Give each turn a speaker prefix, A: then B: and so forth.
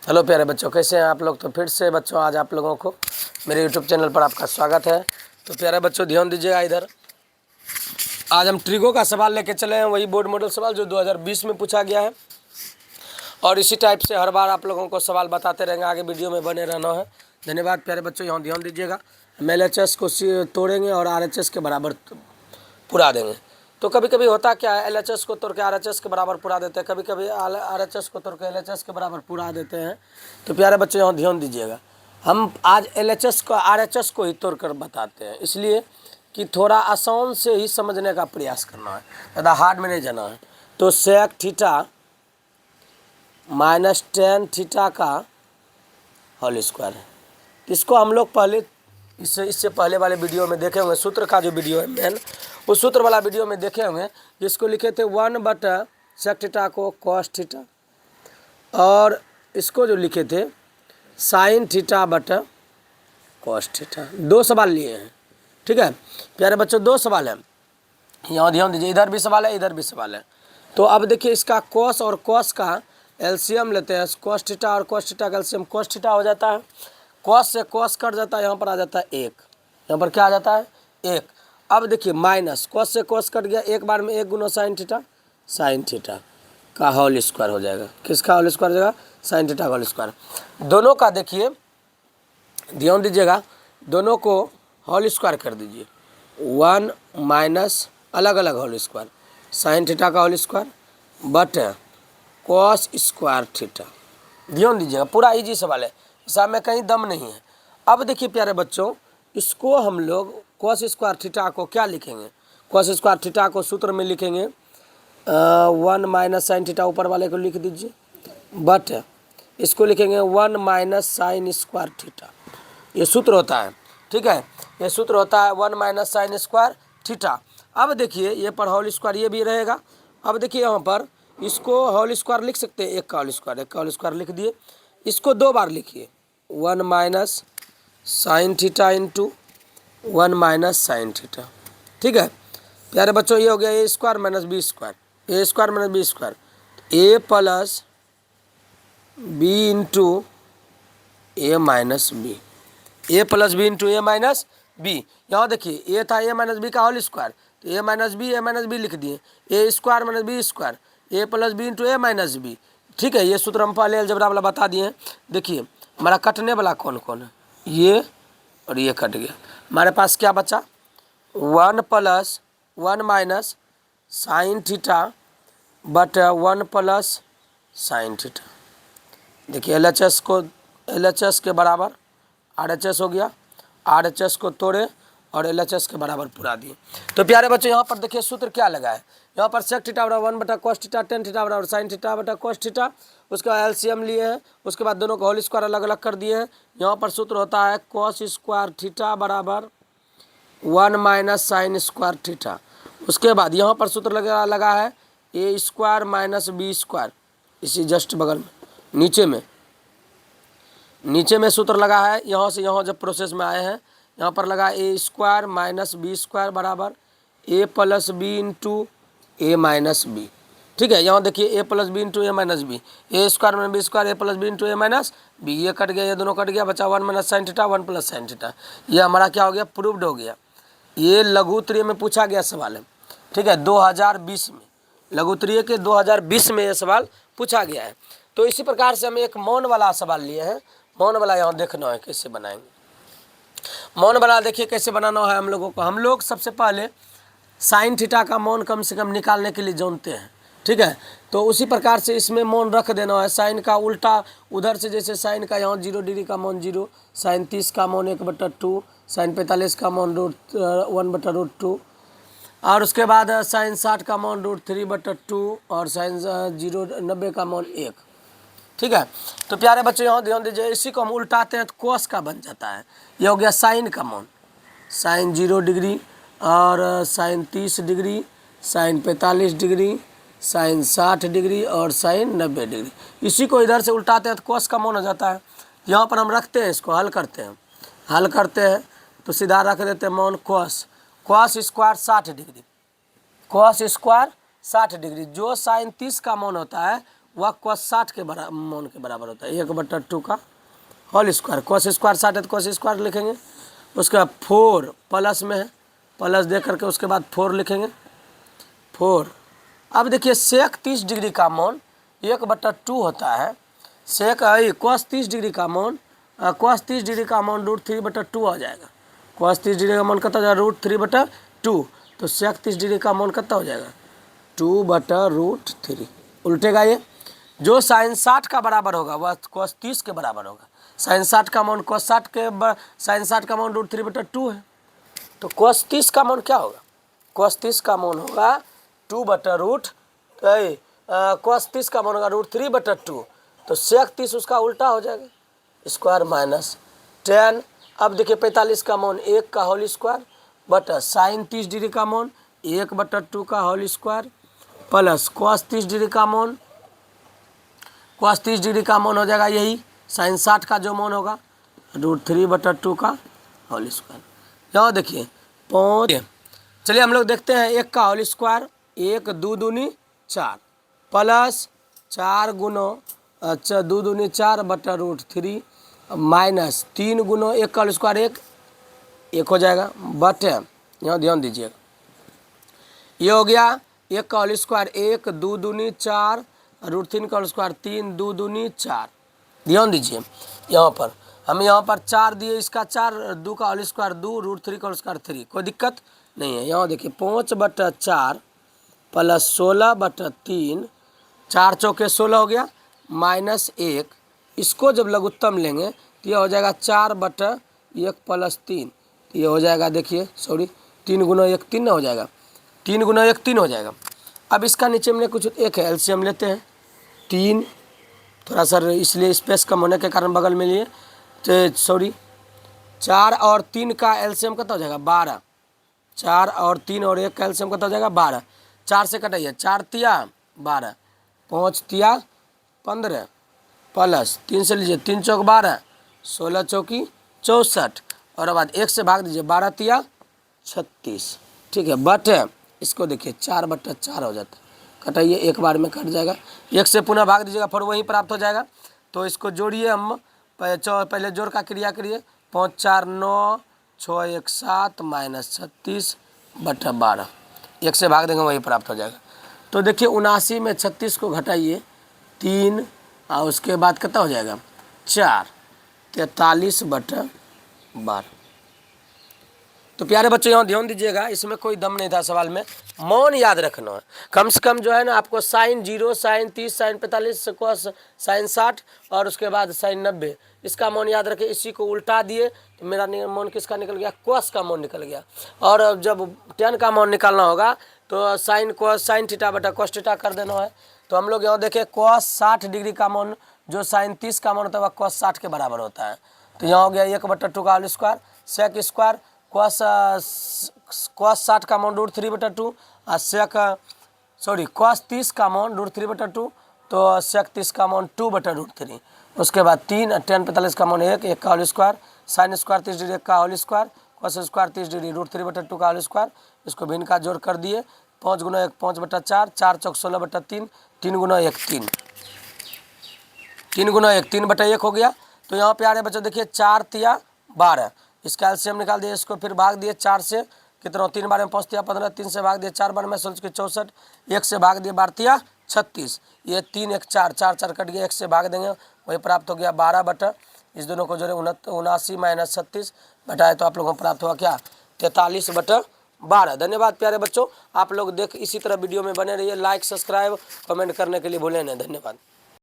A: Hello प्यारे बच्चों, कैसे हैं आप लोग। तो फिर से बच्चों आज आप लोगों को मेरे यूट्यूब चैनल पर आपका स्वागत है। तो प्यारे बच्चों ध्यान दीजिएगा इधर। आज हम ट्रिगो का सवाल लेके चले हैं, वही बोर्ड मॉडल सवाल जो 2020 में पूछा गया है। और इसी टाइप से हर बार आप लोगों को सवाल बताते रहेंगे, आगे वीडियो में बने रहना है। धन्यवाद प्यारे बच्चों, यहाँ ध्यान दीजिएगा। हम LHS को तोड़ेंगे और RHS के बराबर पुरा देंगे। तो कभी कभी होता क्या है, LHS को तोड़ के RHS के बराबर पुरा देते हैं, कभी कभी RHS को तोड़ के LHS के बराबर पुरा देते हैं। तो प्यारे बच्चों यहाँ ध्यान दीजिएगा, हम आज LHS को RHS को ही तोड़ कर बताते हैं, इसलिए कि थोड़ा आसान से ही समझने का प्रयास करना है, ज़्यादा हार्ड में नहीं जाना है। तो सेक थीटा -tan थीटा का होल स्क्वायर है। इसको हम लोग पहले इससे पहले वाले वीडियो में देखे होंगे, सूत्र का जो वीडियो है मेन, उस सूत्र वाला वीडियो में देखे होंगे, जिसको लिखे थे 1/sec थीटा को cos थीटा, और इसको जो लिखे थे sin थीटा बटा cos थीटा। दो सवाल लिए हैं, ठीक है प्यारे बच्चों, दो सवाल हैं। यहाँ ध्यान दीजिए, इधर भी सवाल है, इधर भी सवाल है। तो अब देखिए, इसका cos और cos का एलसीएम लेते हैं। cos थीटा और cos थीटा का एलसीएम cos थीटा हो जाता है। cos से cos कट जाता है, यहाँ पर आ जाता है 1, यहाँ पर क्या आ जाता है 1। अब देखिए माइनस cos से cos कट गया, एक बार में 1 गुना sin थीटा का होल स्क्वायर हो जाएगा। किसका होल स्क्वायर हो जाएगा? sin थीटा का होल स्क्वायर। दोनों का देखिए ध्यान दीजिएगा, दोनों को होल स्क्वायर कर दीजिए। 1 माइनस अलग अलग होल स्क्वायर, sin थीटा का whole square but cos square theta. ध्यान दीजिएगा, पूरा इजी सवाल है, इसमें में कहीं दम नहीं है। अब देखिए प्यारे बच्चों, इसको हम लोग cos स्क्वायर थीटा को क्या लिखेंगे? cos स्क्वायर थीटा को सूत्र में लिखेंगे 1 माइनस साइन थीटा, ऊपर वाले को लिख दीजिए, बट इसको लिखेंगे 1 माइनस साइन स्क्वायर थीटा। ये सूत्र होता है, ठीक है, ये सूत्र होता है 1 माइनस साइन स्क्वायर थीटा। अब देखिए ये पर होल स्क्वायर ये भी रहेगा। अब देखिए यहाँ पर इसको होल स्क्वायर लिख सकते हैं, एक का होल स्क्वायर लिख दिए। इसको दो बार लिखिए, 1 minus sine theta into 1 minus sine theta, ठीक है प्यारे बच्चों। ये हो गया ए स्क्वायर माइनस बी स्क्वायर, ए स्क्वायर माइनस बी स्क्वायर, ए प्लस बी इंटू ए माइनस बी, ए प्लस बी इंटू ए माइनस बी। यहाँ देखिए ए था ए माइनस बी का होल स्क्वायर, तो ए माइनस बी लिख दिए, ए स्क्वायर माइनस बी स्क्वायर, ए प्लस बी इंटू ए minus B, ठीक है। ये सूत्र हम पहले अलजेब्रा वाला बता दिए हैं। देखिए हमारा कटने वाला कौन कौन है, ये और ये कट गया। हमारे पास क्या बचा? 1 plus 1 minus sine theta but 1 plus sine theta. देखिए LHS के बराबर RHS हो गया, RHS को तोड़े और LHS के बराबर पुरा दिए। तो प्यारे बच्चों यहाँ पर देखिए सूत्र क्या लगा है, यहाँ पर सेक थीटा बराबर 1 बटा cos थीटा, tan थीटा बराबर sin थीटा बटा cos थीटा। उसके बाद एलसीएम लिए हैं, उसके बाद दोनों को होल स्क्वायर अलग अलग कर दिए हैं। यहाँ पर सूत्र होता है cos स्क्वायर थीटा बराबर 1 माइनस साइन स्क्वायर थीटा। उसके बाद यहाँ पर सूत्र लगा है ए स्क्वायर माइनस बी स्क्वायर, इसी जस्ट बगल में नीचे में सूत्र लगा है। यहाँ से यहाँ जब प्रोसेस में आए हैं, यहाँ पर लगा ए स्क्वायर माइनस बी स्क्वायर बराबर ए प्लस बी इंटू ए माइनस बी, ठीक है। यहाँ देखिए ए प्लस बी इंटू ए माइनस बी, ए स्क्वायर माइनस बी स्क्वायर, ए प्लस बी इंटू ए माइनस बी, ये कट गया, ये दोनों कट गया, बचा 1 minus sine theta 1 plus sine theta. ये हमारा क्या हो गया? प्रूव्ड हो गया। ये लघुत्तरीय में पूछा गया सवाल है, ठीक है, 2020 में, लघुत्तरीय के 2020 में ये सवाल पूछा गया है। तो इसी प्रकार से हम एक मौन वाला सवाल लिए हैं। मौन वाला यहाँ देखना है कैसे बनाएंगे। मौन वाला देखिए कैसे बनाना है हम लोगों को। हम लोग सबसे पहले साइन थीटा का मौन कम से कम निकालने के लिए जानते हैं, ठीक है। तो उसी प्रकार से इसमें मौन रख देना है। साइन का उल्टा उधर से, जैसे साइन का यहाँ 0 डिग्री का मौन 0, साइन 30 का मौन 1/2, साइन 45 का मौन 1/√2, और उसके बाद साइन 60 का मौन √3/2 और साइन 90 का मौन 1, ठीक है। तो प्यारे बच्चों यहाँ ध्यान दीजिए, इसी को हम उल्टाते हैं तो कोस का बन जाता है। ये हो गया साइन का मौन, साइन 0 डिग्री और sine 30 degree, sine 45 degree, sine 60 degree और साइन 90 डिग्री। इसी को इधर से उल्टाते हैं तो कोस का मौन हो जाता है। यहाँ पर हम रखते हैं, इसको हल करते हैं तो सीधा रख देते हैं मौन cos square 60 degree, cos square 60 degree. जो साइन 30 का मौन होता है वह cos 60 के मान के बराबर होता है। 1/2 का होल स्क्वायर, cos स्क्वायर 60 है तो cos स्क्वायर लिखेंगे। उसके बाद 4 प्लस में है, प्लस दे करके उसके बाद 4 लिखेंगे 4। अब देखिए सेक 30 डिग्री का मान 1/2 होता है। सेक cos 30 डिग्री का मान cos 30 डिग्री का मान √3/2 आ जाएगा। cos 30 डिग्री का मान कितना हो जाएगा √3/2। तो सेक 30 डिग्री का मान कितना हो जाएगा 2/√3। उल्टेगा ये, जो साइन 60 का बराबर होगा वह cos 30 के बराबर होगा। साइन 60 का मान cos 60 के साइन 60 का मान √3/2 है। तो cos 30 का मान क्या होगा, cos 30 का मान होगा 2/√3। cos 30 का मान होगा √3/2। तो सेक 30 उसका उल्टा हो जाएगा, स्क्वायर माइनस 10। अब देखिए 45 का मान 1 का होल स्क्वायर बटा साइन 30 डिग्री का मान 1/2 का whole square plus cos 30 degree का मान, cos 30 डिग्री का मान हो जाएगा यही साइन 60 का जो मान होगा √3/2 का होल स्क्वायर। यहाँ देखिए 5। चलिए हम लोग देखते हैं 1 का होल स्क्वायर, 1 2 दूनी 4 प्लस 4 गुनो 2 दूनी 4/√3 माइनस 3 गुनो 1 का होल स्क्वायर 1 हो जाएगा बटे, यहाँ ध्यान दीजिएगा, ये हो गया 1 का होल स्क्वायर 1 2 दूनी 4 √3 का होल स्क्वायर 3 2 दूनी 4। ध्यान दीजिए यहाँ पर हम यहाँ पर 4 दिए, इसका 4 2 का होल स्क्वायर 2 √3 का होल स्क्वायर 3, कोई दिक्कत नहीं है। यहाँ देखिए 5/4 प्लस 16/3, 4 चौके 16 हो गया माइनस 1। इसको जब लघुत्तम लेंगे तो यह हो जाएगा 4/1 प्लस 3, ये हो जाएगा देखिए 3 गुना 1 3 हो जाएगा, 3 गुना 1 3 हो जाएगा। अब इसका नीचे में कुछ एक है, एलसीएम लेते हैं 3, थोड़ा सा इसलिए स्पेस कम होने के कारण बगल में लिए तो 4 और 3 का एलसीएम कितना हो जाएगा 12। 4 और 3 और 1 का एलसीएम कितना हो जाएगा 12। 4 से कटाइए, 4 तिया 12, 5 तिया 15 प्लस 3 से लीजिए 3 चौक 12, 16 चौकी 64 और बाद 1 से भाग दीजिए 12 तिया 36। ठीक है बटे इसको देखिए 4/4 हो जाता है, कटाइए एक बार में कट जाएगा, 1 से पुनः भाग दीजिएगा फिर वहीं प्राप्त हो जाएगा। तो इसको जोड़िए, हम पहले जोड़ का क्रिया करिए, 5 4 9 6 1 7 माइनस 36/12, 1 से भाग देंगे वही प्राप्त हो जाएगा। तो देखिए 79 में 36 को घटाइए 3 और उसके बाद कितना हो जाएगा 4, 43/12। तो प्यारे बच्चों यहाँ ध्यान दीजिएगा, इसमें कोई दम नहीं था सवाल में, मान याद रखना है कम से कम जो है ना आपको sine 0 sine 30 sine 45 cos sine 60 और उसके बाद साइन 90, इसका मान याद रखें। इसी को उल्टा दिए तो मेरा मान किसका निकल गया cos का मान निकल गया। और जब tan का मान निकालना होगा तो साइन cos साइन थीटा बटा cos थीटा कर देना है। तो हम लोग यहाँ देखें cos 60 डिग्री का मान जो साइन 30 का मान होता है वह cos 60 के बराबर होता है। तो यहाँ हो गया 1/2 का whole square sec square cos 60 का मान √3/2 और cos 30 का मान √3/2, तो सेक 30 का मान 2/√3। उसके बाद 3 tan 45 का मान 1 का whole square sine square 30 degree का whole square cos square 30 degree √3/2 का होल स्क्वायर, इसको भिन्न का जोड़ कर दिए 5 गुना 1 5/4, 4 चौक 16/3, 3 गुना 1 3, 3 गुना 1 3/1 हो गया। तो यहाँ पे आ रहे बच्चों देखिए 4 तिया 12, इसका एलसीएम निकाल दिए, इसको फिर भाग दिए 4 से, कितना 3 बार में 5 तिया 15, 3 से भाग दिए 4 बार में 16 64, 1 से भाग दिए 12 तिया 36, ये 3 1 4 4 4 कट गया, 1 से भाग देंगे वही प्राप्त हो गया 12/, इस दोनों को जोड़े 79 माइनस 36 घटाए तो आप लोगों को प्राप्त हुआ क्या 43/12। धन्यवाद प्यारे बच्चों, आप लोग देख इसी तरह वीडियो में बने रहिए, लाइक सब्सक्राइब कमेंट करने के लिए भूलें नहीं। धन्यवाद।